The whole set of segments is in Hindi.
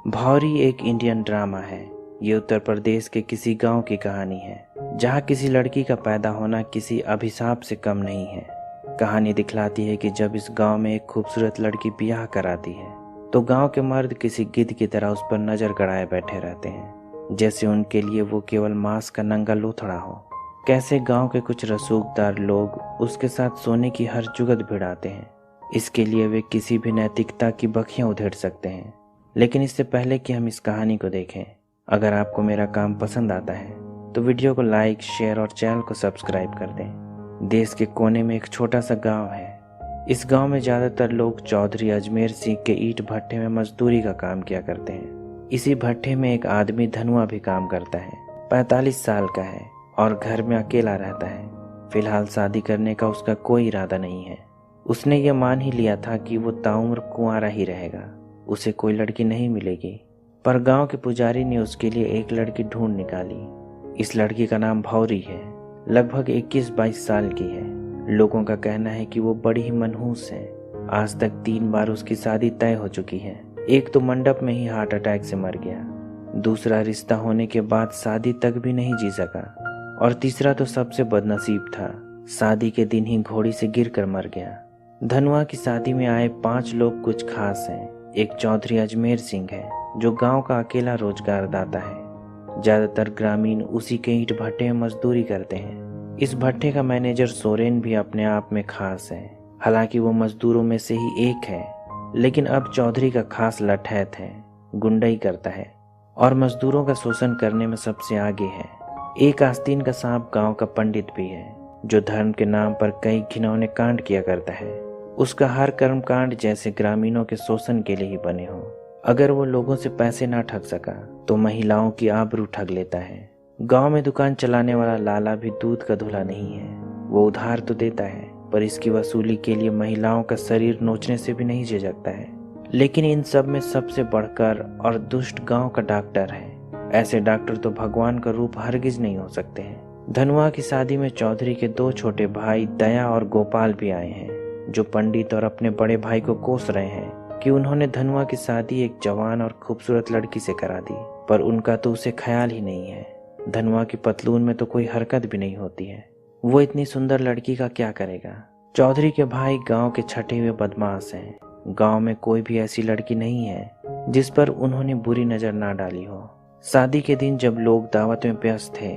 भौरी एक इंडियन ड्रामा है। ये उत्तर प्रदेश के किसी गांव की कहानी है जहां किसी लड़की का पैदा होना किसी अभिशाप से कम नहीं है। कहानी दिखलाती है कि जब इस गांव में एक खूबसूरत लड़की ब्याह कराती है तो गांव के मर्द किसी गिद्ध की तरह उस पर नजर गड़ाए बैठे रहते हैं, जैसे उनके लिए वो केवल मांस का नंगा लोथड़ा हो। कैसे गांव के कुछ रसूखदार लोग उसके साथ सोने की हर जुगत भिड़ाते हैं। इसके लिए वे किसी भी नैतिकता की बखियां उधेड़ सकते हैं। लेकिन इससे पहले कि हम इस कहानी को देखें, अगर आपको मेरा काम पसंद आता है तो वीडियो को लाइक, शेयर और चैनल को सब्सक्राइब कर दें। देश के कोने में एक छोटा सा गांव है। इस गांव में ज़्यादातर लोग चौधरी अजमेर सिंह के ईंट भट्टे में मजदूरी का काम किया करते हैं। इसी भट्टे में एक आदमी धनुआ भी काम करता है। 45 साल का है और घर में अकेला रहता है। फिलहाल शादी करने का उसका कोई इरादा नहीं है। उसने ये मान ही लिया था कि वो ताउम्र कुंवारा ही रहेगा, उसे कोई लड़की नहीं मिलेगी। पर गांव के पुजारी ने उसके लिए एक लड़की ढूंढ निकाली। इस लड़की का नाम भौरी है। लगभग 21-22 साल की है। लोगों का कहना है कि वो बड़ी ही मनहूस है। आज तक 3 बार उसकी शादी तय हो चुकी है। एक तो मंडप में ही हार्ट अटैक से मर गया, दूसरा रिश्ता होने के बाद शादी तक भी नहीं जी सका, और तीसरा तो सबसे बदनसीब था, शादी के दिन ही घोड़ी से गिरकर मर गया। धनुआ की शादी में आए 5 लोग कुछ खास हैं। एक चौधरी अजमेर सिंह है जो गांव का अकेला रोजगार दाता है। ज्यादातर ग्रामीण उसी के ईंट भट्टे में मजदूरी करते हैं। इस भट्टे का मैनेजर सोरेन भी अपने आप में खास है। हालांकि वो मजदूरों में से ही एक है, लेकिन अब चौधरी का खास लठैत है, गुंडाई करता है और मजदूरों का शोषण करने में सबसे आगे है। एक आस्तीन का सांप गांव का पंडित भी है जो धर्म के नाम पर कई घिनौने कांड किया करता है। उसका हर कर्म कांड जैसे ग्रामीणों के शोषण के लिए ही बने हों। अगर वो लोगों से पैसे ना ठग सका तो महिलाओं की आबरू ठग लेता है। गांव में दुकान चलाने वाला लाला भी दूध का धुला नहीं है। वो उधार तो देता है, पर इसकी वसूली के लिए महिलाओं का शरीर नोचने से भी नहीं झिझकता है। लेकिन इन सब में सबसे बढ़कर और दुष्ट गांव का डॉक्टर है। ऐसे डॉक्टर तो भगवान का रूप हरगिज नहीं हो सकते हैं। धनुआ की शादी में चौधरी के 2 छोटे भाई दया और गोपाल भी आए हैं, जो पंडित और अपने बड़े भाई को कोस रहे हैं कि उन्होंने धनुआ की शादी एक जवान और खूबसूरत लड़की से करा दी। पर उनका तो उसे ख्याल ही नहीं है। धनुआ की पतलून में तो कोई हरकत भी नहीं होती है। वो इतनी सुंदर लड़की का क्या करेगा। चौधरी के भाई गांव के छठे हुए बदमाश हैं। गांव में कोई भी ऐसी लड़की नहीं है जिस पर उन्होंने बुरी नजर ना डाली हो। शादी के दिन जब लोग दावत में व्यस्त थे,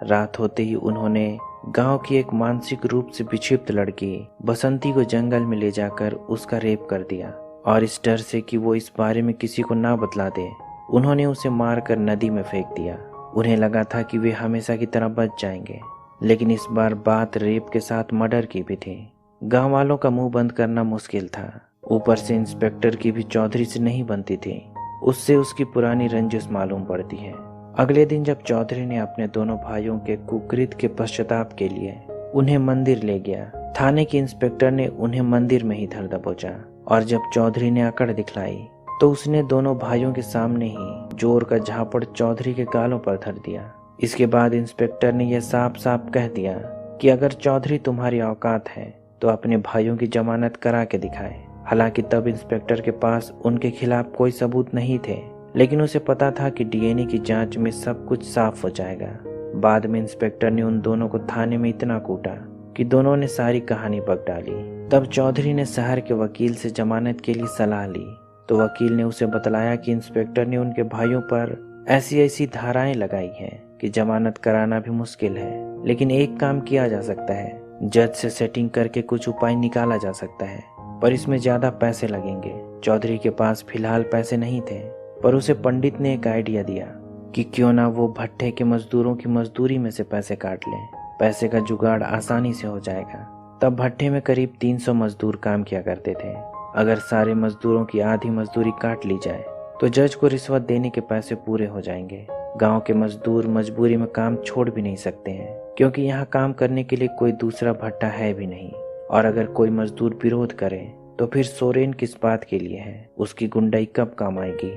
रात होते ही उन्होंने गांव की एक मानसिक रूप से विक्षिप्त लड़की बसंती को जंगल में ले जाकर उसका रेप कर दिया, और इस डर से कि वो इस बारे में किसी को ना बतला दे, उन्होंने उसे मारकर नदी में फेंक दिया। उन्हें लगा था कि वे हमेशा की तरह बच जाएंगे, लेकिन इस बार बात रेप के साथ मर्डर की भी थी। गांव वालों का मुंह बंद करना मुश्किल था। ऊपर से इंस्पेक्टर की भी चौधरी से नहीं बनती थी। उससे उसकी पुरानी रंजिश मालूम पड़ती है। अगले दिन जब चौधरी ने अपने दोनों भाइयों के कुकृत के पश्चाताप के लिए उन्हें मंदिर ले गया, थाने के इंस्पेक्टर ने उन्हें मंदिर में ही धर दबोचा, और जब चौधरी ने अकड़ दिखलाई तो उसने दोनों भाइयों के सामने ही जोर का झापड़ चौधरी के गालों पर धर दिया। इसके बाद इंस्पेक्टर ने यह साफ साफ कह दिया कि अगर चौधरी तुम्हारी औकात है तो अपने भाइयों की जमानत करा के दिखाए। हालांकि तब इंस्पेक्टर के पास उनके खिलाफ कोई सबूत नहीं थे, लेकिन उसे पता था कि डीएनए की जांच में सब कुछ साफ हो जाएगा। बाद में इंस्पेक्टर ने उन दोनों को थाने में इतना कूटा कि दोनों ने सारी कहानी बक डाली। तब चौधरी ने शहर के वकील से जमानत के लिए सलाह ली, तो वकील ने उसे बतलाया कि इंस्पेक्टर ने उनके भाइयों पर ऐसी ऐसी धाराएं लगाई हैं कि जमानत कराना भी मुश्किल है। लेकिन एक काम किया जा सकता है, जज से सेटिंग करके कुछ उपाय निकाला जा सकता है, पर इसमें ज्यादा पैसे लगेंगे। चौधरी के पास फिलहाल पैसे नहीं थे, पर उसे पंडित ने एक आइडिया दिया कि क्यों ना वो भट्टे के मजदूरों की मजदूरी में से पैसे काट लें। पैसे का जुगाड़ आसानी से हो जाएगा। तब भट्टे में करीब 300 मजदूर काम किया करते थे। अगर सारे मजदूरों की आधी मजदूरी काट ली जाए तो जज को रिश्वत देने के पैसे पूरे हो जाएंगे। गांव के मजदूर मजबूरी में काम छोड़ भी नहीं सकते हैं, क्योंकि यहाँ काम करने के लिए कोई दूसरा भट्टा है भी नहीं। और अगर कोई मजदूर विरोध करे तो फिर सोरेन किस बात के लिए है, उसकी गुंडाई कब काम आएगी।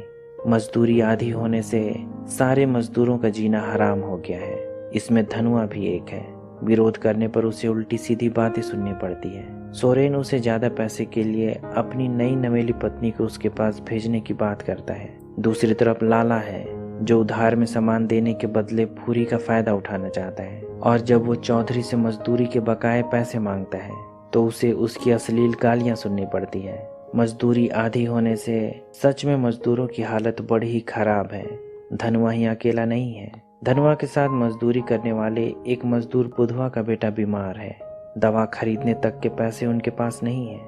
मजदूरी आधी होने से सारे मजदूरों का जीना हराम हो गया है। इसमें धनुआ भी एक है। विरोध करने पर उसे उल्टी सीधी बातें सुननी पड़ती है। सोरेन उसे ज्यादा पैसे के लिए अपनी नई नवेली पत्नी को उसके पास भेजने की बात करता है। दूसरी तरफ लाला है जो उधार में सामान देने के बदले भूरी का फायदा उठाना चाहता है, और जब वो चौधरी से मजदूरी के बकाए पैसे मांगता है तो उसे उसकी अश्लील गालियां सुननी पड़ती है। मजदूरी आधी होने से सच में मजदूरों की हालत बड़ी ही खराब है। धनुआ ही अकेला नहीं है। धनुआ के साथ मजदूरी करने वाले एक मजदूर बुधवा का बेटा बीमार है। दवा खरीदने तक के पैसे उनके पास नहीं है।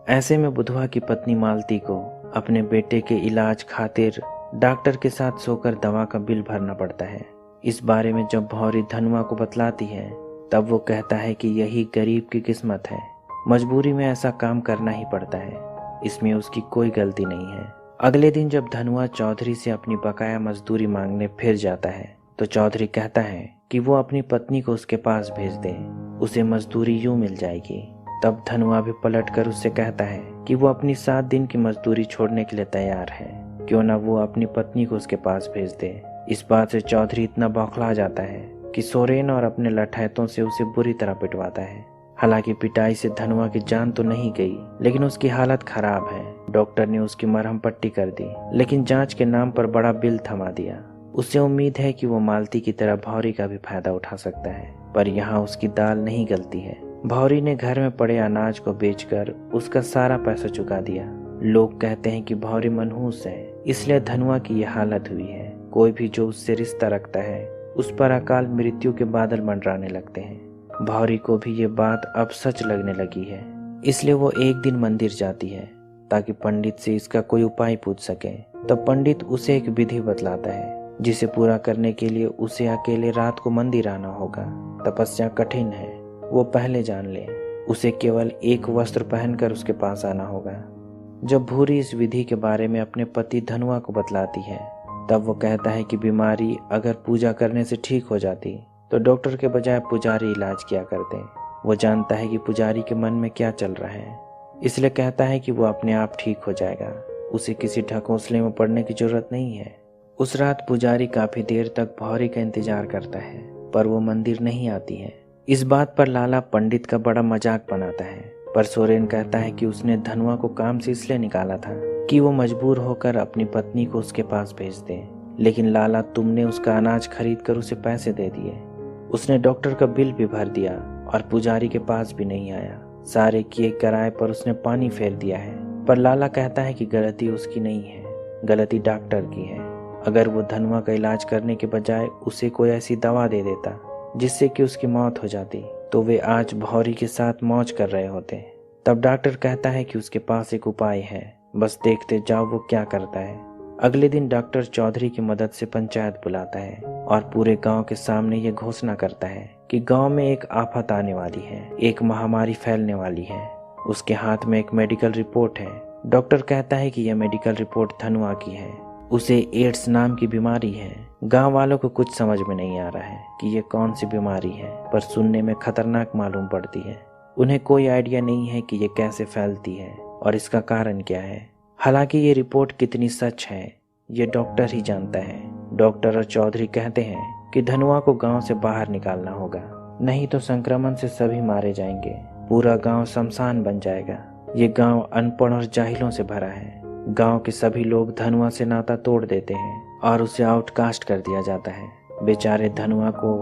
ऐसे में बुधवा की पत्नी मालती को अपने बेटे के इलाज खातिर डॉक्टर के साथ सोकर दवा का बिल भरना पड़ता है। इस बारे में जब भौरी धनुआ को बतलाती है तब वो कहता है कि यही गरीब की किस्मत है, मजबूरी में ऐसा काम करना ही पड़ता है, इसमें उसकी कोई गलती नहीं है। अगले दिन जब धनुआ चौधरी से अपनी बकाया मजदूरी मांगने फिर जाता है तो चौधरी कहता है कि वो अपनी पत्नी को उसके पास भेज दे, उसे मजदूरी यूं मिल जाएगी। तब धनुआ भी पलट कर उससे कहता है कि वो अपनी 7 दिन की मजदूरी छोड़ने के लिए तैयार है, क्यों ना वो अपनी पत्नी को उसके पास भेज दे। इस बात से चौधरी इतना बौखला जाता है कि सोरेन और अपने लठैतों से उसे बुरी तरह पिटवाता है। हालांकि पिटाई से धनुआ की जान तो नहीं गई, लेकिन उसकी हालत खराब है। डॉक्टर ने उसकी मरहम पट्टी कर दी, लेकिन जांच के नाम पर बड़ा बिल थमा दिया। उसे उम्मीद है कि वो मालती की तरह भौरी का भी फायदा उठा सकता है, पर यहाँ उसकी दाल नहीं गलती है। भौरी ने घर में पड़े अनाज को बेचकर उसका सारा पैसा चुका दिया। लोग कहते हैं कि भौरी मनहूस है, इसलिए धनुआ की यह हालत हुई है। कोई भी जो उससे रिश्ता रखता है उस पर अकाल मृत्यु के बादल मंडराने लगते हैं। भौरी को भी ये बात अब सच लगने लगी है, इसलिए वो एक दिन मंदिर जाती है ताकि पंडित से इसका कोई उपाय पूछ सके। तब पंडित उसे एक विधि बतलाता है जिसे पूरा करने के लिए उसे अकेले रात को मंदिर आना होगा। तपस्या कठिन है, वो पहले जान ले। उसे केवल एक वस्त्र पहनकर उसके पास आना होगा। जब भूरी इस विधि के बारे में अपने पति धनुआ को बतलाती है तब वो कहता है कि बीमारी अगर पूजा करने से ठीक हो जाती तो डॉक्टर के बजाय पुजारी इलाज किया करते। वो जानता है कि पुजारी के मन में क्या चल रहा है, इसलिए कहता है कि वो अपने आप ठीक हो जाएगा। उसे किसी ढकोसले में पड़ने की जरूरत नहीं है। उस रात पुजारी काफी देर तक भौरी का इंतजार करता है, पर वो मंदिर नहीं आती है। इस बात पर लाला पंडित का बड़ा मजाक बनाता है, पर सोरेन कहता है कि उसने धनुआ को काम से इसलिए निकाला था कि वो मजबूर होकर अपनी पत्नी को उसके पास भेज दे। लेकिन लाला, तुमने उसका अनाज खरीद कर उसे पैसे दे दिए, उसने डॉक्टर का बिल भी भर दिया और पुजारी के पास भी नहीं आया। सारे किए किराए पर उसने पानी फेर दिया है। पर लाला कहता है कि गलती उसकी नहीं है, गलती डॉक्टर की है। अगर वो धनुआ का इलाज करने के बजाय उसे कोई ऐसी दवा दे देता जिससे कि उसकी मौत हो जाती तो वे आज भौरी के साथ मौज कर रहे होते। तब डॉक्टर कहता है कि उसके पास एक उपाय है, बस देखते जाओ वो क्या करता है। अगले दिन डॉक्टर चौधरी की मदद से पंचायत बुलाता है और पूरे गांव के सामने ये घोषणा करता है कि गांव में एक आफत आने वाली है, एक महामारी फैलने वाली है। उसके हाथ में एक मेडिकल रिपोर्ट है। डॉक्टर कहता है कि यह मेडिकल रिपोर्ट धनुआ की है, उसे एड्स नाम की बीमारी है। गांव वालों को कुछ समझ में नहीं आ रहा है कि यह कौन सी बीमारी है, पर सुनने में खतरनाक मालूम पड़ती है। उन्हें कोई आइडिया नहीं है कि यह कैसे फैलती है और इसका कारण क्या है। हालांकि ये रिपोर्ट कितनी सच है ये डॉक्टर ही जानता है। डॉक्टर और चौधरी कहते हैं कि धनुआ को गांव से बाहर निकालना होगा, नहीं तो संक्रमण से सभी मारे जाएंगे, पूरा गांव शमशान बन जाएगा। ये गांव अनपढ़ और जाहिलों से भरा है। गांव के सभी लोग धनुआ से नाता तोड़ देते हैं और उसे आउटकास्ट कर दिया जाता है। बेचारे धनुआ को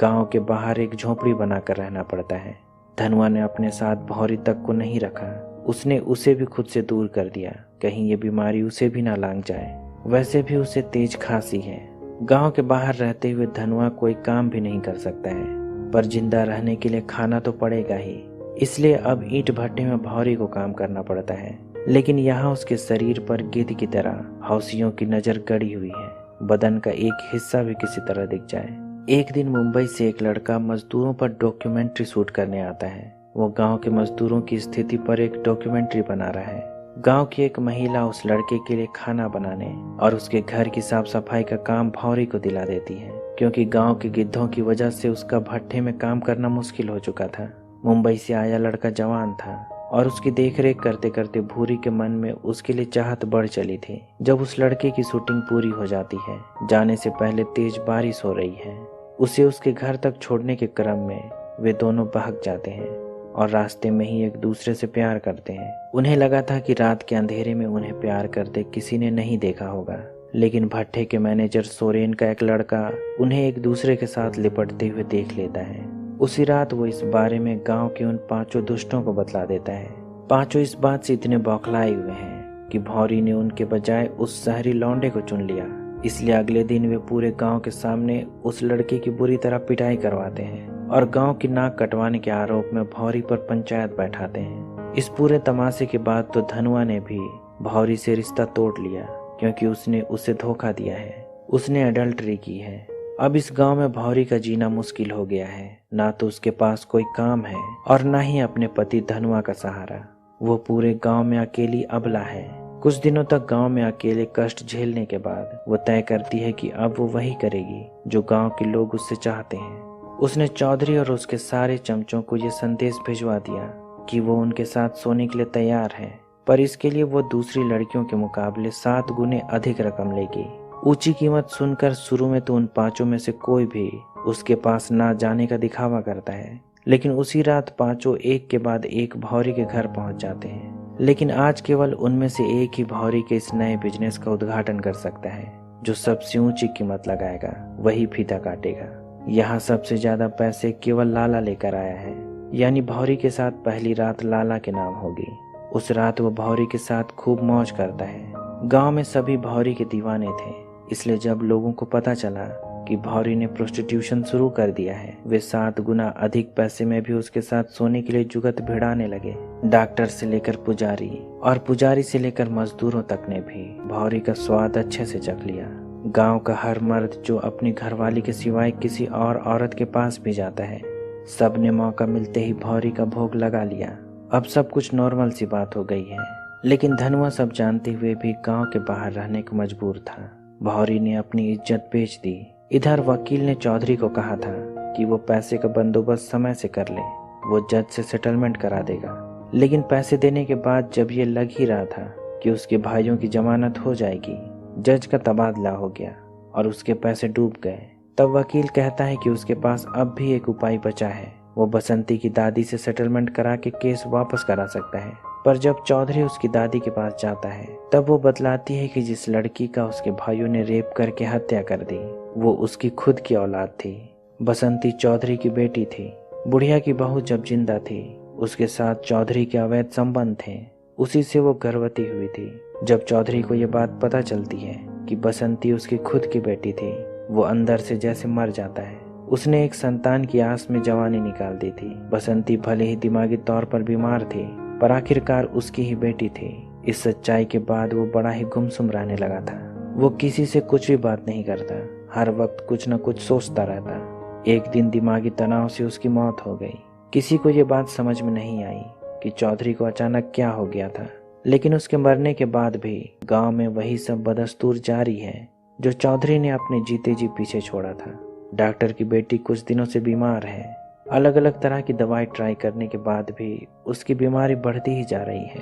गांव के बाहर एक झोपड़ी बनाकर रहना पड़ता है। धनुआ ने अपने साथ भौरी तक को नहीं रखा, उसने उसे भी खुद से दूर कर दिया, कहीं ये बीमारी उसे भी ना लांग जाए। वैसे भी उसे तेज खांसी है। गांव के बाहर रहते हुए धनुआ कोई काम भी नहीं कर सकता है, पर जिंदा रहने के लिए खाना तो पड़ेगा ही, इसलिए अब ईंट भट्टे में भौरी को काम करना पड़ता है। लेकिन यहाँ उसके शरीर पर गिद्ध की तरह हौसियों की नजर गड़ी हुई है, बदन का एक हिस्सा भी किसी तरह दिख जाए। एक दिन मुंबई से एक लड़का मजदूरों पर डॉक्यूमेंट्री शूट करने आता है। वो गांव के मजदूरों की स्थिति पर एक डॉक्यूमेंट्री बना रहा है। गांव की एक महिला उस लड़के के लिए खाना बनाने और उसके घर की साफ सफाई का काम भौरी को दिला देती है, क्योंकि गांव के गिद्धों की वजह से उसका भट्टे में काम करना मुश्किल हो चुका था। मुंबई से आया लड़का जवान था और उसकी देखरेख करते करते भूरी के मन में उसके लिए चाहत बढ़ चली थी। जब उस लड़के की शूटिंग पूरी हो जाती है, जाने से पहले तेज बारिश हो रही है। उसे उसके घर तक छोड़ने के क्रम में वे दोनों भाग जाते हैं और रास्ते में ही एक दूसरे से प्यार करते हैं। उन्हें लगा था कि रात के अंधेरे में उन्हें प्यार करते किसी ने नहीं देखा होगा, लेकिन भट्टे के मैनेजर सोरेन का एक लड़का उन्हें एक दूसरे के साथ लिपटते हुए देख लेता है। उसी रात वो इस बारे में गांव के उन 5 दुष्टों को बतला देता है। 5 इस बात से इतने बौखलाए हुए हैं कि भौरी ने उनके बजाय उस शहरी लौंडे को चुन लिया। इसलिए अगले दिन वे पूरे गांव के सामने उस लड़के की बुरी तरह पिटाई करवाते हैं और गांव की नाक कटवाने के आरोप में भौरी पर पंचायत बैठाते हैं। इस पूरे तमाशे के बाद तो धनुआ ने भी भौरी से रिश्ता तोड़ लिया, क्योंकि उसने उसे धोखा दिया है, उसने अडल्टरी की है। अब इस गांव में भौरी का जीना मुश्किल हो गया है। ना तो उसके पास कोई काम है और ना ही अपने पति धनुआ का सहारा। वो पूरे गांव में अकेली अबला है। कुछ दिनों तक गांव में अकेले कष्ट झेलने के बाद वो तय करती है कि अब वो वही करेगी जो गांव के लोग उससे चाहते हैं। उसने चौधरी और उसके सारे चमचों को ये संदेश भिजवा दिया कि वो उनके साथ सोने के लिए तैयार है, पर इसके लिए वो दूसरी लड़कियों के मुकाबले 7 गुने अधिक रकम लेगी। ऊंची कीमत सुनकर शुरू में तो उन 5 में से कोई भी उसके पास ना जाने का दिखावा करता है, लेकिन उसी रात 5 एक के बाद एक भौरी के घर पहुंच जाते हैं। लेकिन आज केवल उनमें से एक ही भौरी के इस नए बिजनेस का उद्घाटन कर सकता है। जो सबसे ऊंची कीमत लगाएगा वही फीता काटेगा। यहाँ सबसे ज्यादा पैसे केवल लाला लेकर आया है, यानी भौरी के साथ पहली रात लाला के नाम होगी। उस रात वो भौरी के साथ खूब मौज करता है। गांव में सभी भौरी के दीवाने थे, इसलिए जब लोगों को पता चला कि भौरी ने प्रोस्टिट्यूशन शुरू कर दिया है, वे 7 गुना अधिक पैसे में भी उसके साथ सोने के लिए जुगत भिड़ाने लगे। डॉक्टर से लेकर पुजारी और पुजारी से लेकर मजदूरों तक ने भी भौरी का स्वाद अच्छे से चख लिया। गांव का हर मर्द जो अपनी घरवाली के सिवाय किसी और औरत के पास भी जाता है, सब ने मौका मिलते ही भौरी का भोग लगा लिया। अब सब कुछ नॉर्मल सी बात हो गई है, लेकिन धनुआ सब जानते हुए भी गांव के बाहर रहने को मजबूर था। भौरी ने अपनी इज्जत बेच दी। इधर वकील ने चौधरी को कहा था कि वो पैसे का बंदोबस्त समय से कर ले, वो जज से सेटलमेंट करा देगा। लेकिन पैसे देने के बाद जब ये लग ही रहा था कि उसके भाइयों की जमानत हो जाएगी, जज का तबादला हो गया और उसके पैसे डूब गए। तब वकील कहता है कि उसके पास अब भी एक उपाय बचा है, वो बसंती की दादी से सेटलमेंट करा के केस वापस करा सकता है। पर जब चौधरी उसकी दादी के पास जाता है, तब वो बतलाती है कि जिस लड़की का उसके भाइयों ने रेप करके हत्या कर दी, वो उसकी खुद की औलाद थी। बसंती चौधरी की बेटी थी। बुढ़िया की बहू जब जिंदा थी, उसके साथ चौधरी के अवैध संबंध थे, उसी से वो गर्भवती हुई थी। जब चौधरी को ये बात पता चलती है कि बसंती उसकी खुद की बेटी थी, वो अंदर से जैसे मर जाता है। उसने एक संतान की आस में जवानी निकाल दी थी। बसंती भले ही दिमागी तौर पर बीमार थी, पर आखिरकार उसकी ही बेटी थी। इस सच्चाई के बाद वो बड़ा ही गुमसुम रहने लगा था। वो किसी से कुछ भी बात नहीं करता, हर वक्त कुछ न कुछ सोचता रहता। एक दिन दिमागी तनाव से उसकी मौत हो गई। किसी को ये बात समझ में नहीं आई कि चौधरी को अचानक क्या हो गया था, लेकिन उसके मरने के बाद भी गांव में वही सब बदस्तूर जारी है जो चौधरी ने अपने जीते जी पीछे छोड़ा था। डॉक्टर की बेटी कुछ दिनों से बीमार है। अलग अलग तरह की दवाई ट्राई करने के बाद भी उसकी बीमारी बढ़ती ही जा रही है।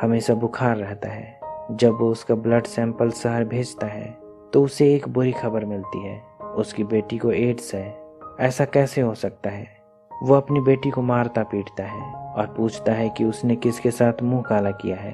हमेशा बुखार रहता है। जब वो उसका ब्लड सैंपल शहर भेजता है तो उसे एक बुरी खबर मिलती है, उसकी बेटी को एड्स है। ऐसा कैसे हो सकता है? वो अपनी बेटी को मारता पीटता है और पूछता है कि उसने किसके साथ मुंह काला किया है।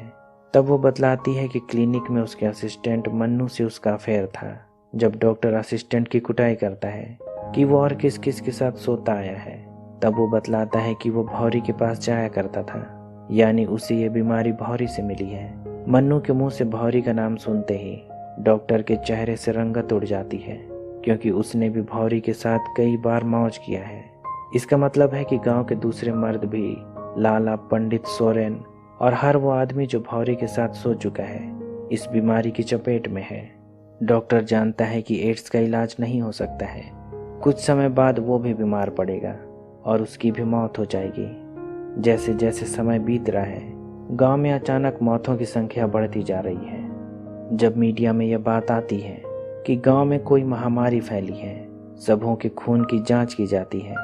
तब वो बतलाती है कि क्लिनिक में उसके असिस्टेंट मन्नू से उसका अफेयर था। जब डॉक्टर असिस्टेंट की कुटाई करता है कि वो और किस किस के साथ सोता आया है, तब वो बतलाता है कि वो भौरी के पास जाया करता था, यानी उसे ये बीमारी भौरी से मिली है। मन्नू के मुंह से भौरी का नाम सुनते ही डॉक्टर के चेहरे से रंगत उड़ जाती है, क्योंकि उसने भी भौरी के साथ कई बार मौज किया है। इसका मतलब है कि गांव के दूसरे मर्द भी लाला, पंडित, सोरेन और हर वो आदमी जो भौरी के साथ सो चुका है, इस बीमारी की चपेट में है। डॉक्टर जानता है कि एड्स का इलाज नहीं हो सकता है। कुछ समय बाद वो भी बीमार पड़ेगा और उसकी भी मौत हो जाएगी। जैसे जैसे समय बीत रहा है, गांव में अचानक मौतों की संख्या बढ़ती जा रही है। जब मीडिया में यह बात आती है कि गांव में कोई महामारी फैली है, सबों के खून की जांच की जाती है।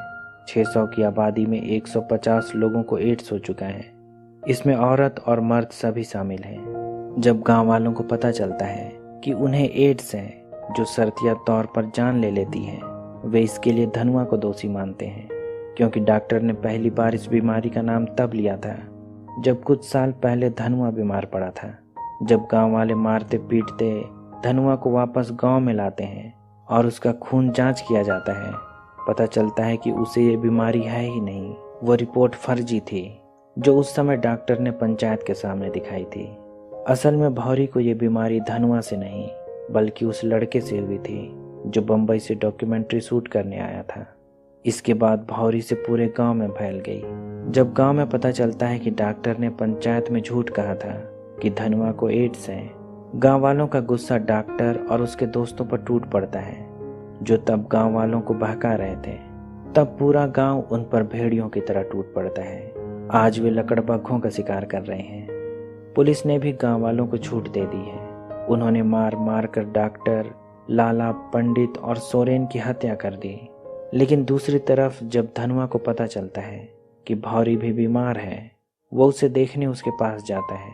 600 की आबादी में 150 लोगों को एड्स हो चुका है। इसमें औरत और मर्द सभी शामिल हैं। जब गांव वालों को पता चलता है कि उन्हें एड्स है, जो शर्तिया तौर पर जान ले लेती है, वे इसके लिए धनुआ को दोषी मानते हैं, क्योंकि डॉक्टर ने पहली बार इस बीमारी का नाम तब लिया था जब कुछ साल पहले धनुआ बीमार पड़ा था। जब गांव वाले मारते पीटते धनुआ को वापस गांव में लाते हैं और उसका खून जांच किया जाता है। पता चलता है कि उसे ये बीमारी है ही नहीं, वो रिपोर्ट फर्जी थी जो उस समय डॉक्टर ने पंचायत के सामने दिखाई थी। असल में भौरी को ये बीमारी धनुआ से नहीं बल्कि उस लड़के से हुई थी जो बम्बई से डॉक्यूमेंट्री शूट करने आया था। इसके बाद भौरी से पूरे गांव में फैल गई। जब गांव में पता चलता है कि डॉक्टर ने पंचायत में झूठ कहा था कि धनुआ को एड्स है, गांव वालों का गुस्सा डॉक्टर और उसके दोस्तों पर टूट पड़ता है जो तब गांव वालों को बहका रहे थे। तब पूरा गांव उन पर भेड़ियों की तरह टूट पड़ता है। आज वे लकड़बग्घों का शिकार कर रहे हैं। पुलिस ने भी गांव वालों को छूट दे दी है। उन्होंने मार मार कर डॉक्टर, लाला, पंडित और सोरेन की हत्या कर दी। लेकिन दूसरी तरफ जब धनुआ को पता चलता है कि भौरी भी बीमार है, वो उसे देखने उसके पास जाता है,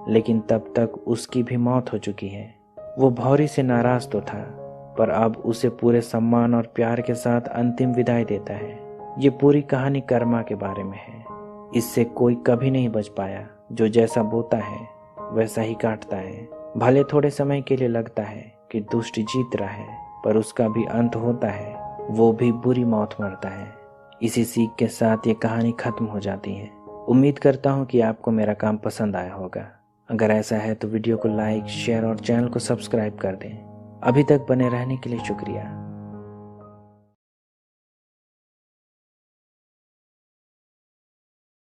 लेकिन तब तक उसकी भी मौत हो चुकी है। वो भौरी से नाराज तो था, पर अब उसे पूरे सम्मान और प्यार के साथ अंतिम विदाई देता है। ये पूरी कहानी कर्मा के बारे में है। इससे कोई कभी नहीं बच पाया। जो जैसा बोता है वैसा ही काटता है। भले थोड़े समय के लिए लगता है कि दुष्ट जीत रहा है, पर उसका भी अंत होता है, वो भी बुरी मौत मरता है। इसी सीख के साथ ये कहानी खत्म हो जाती है। उम्मीद करता हूँ कि आपको मेरा काम पसंद आया होगा। अगर ऐसा है तो वीडियो को लाइक, शेयर और चैनल को सब्सक्राइब कर दें। अभी तक बने रहने के लिए शुक्रिया।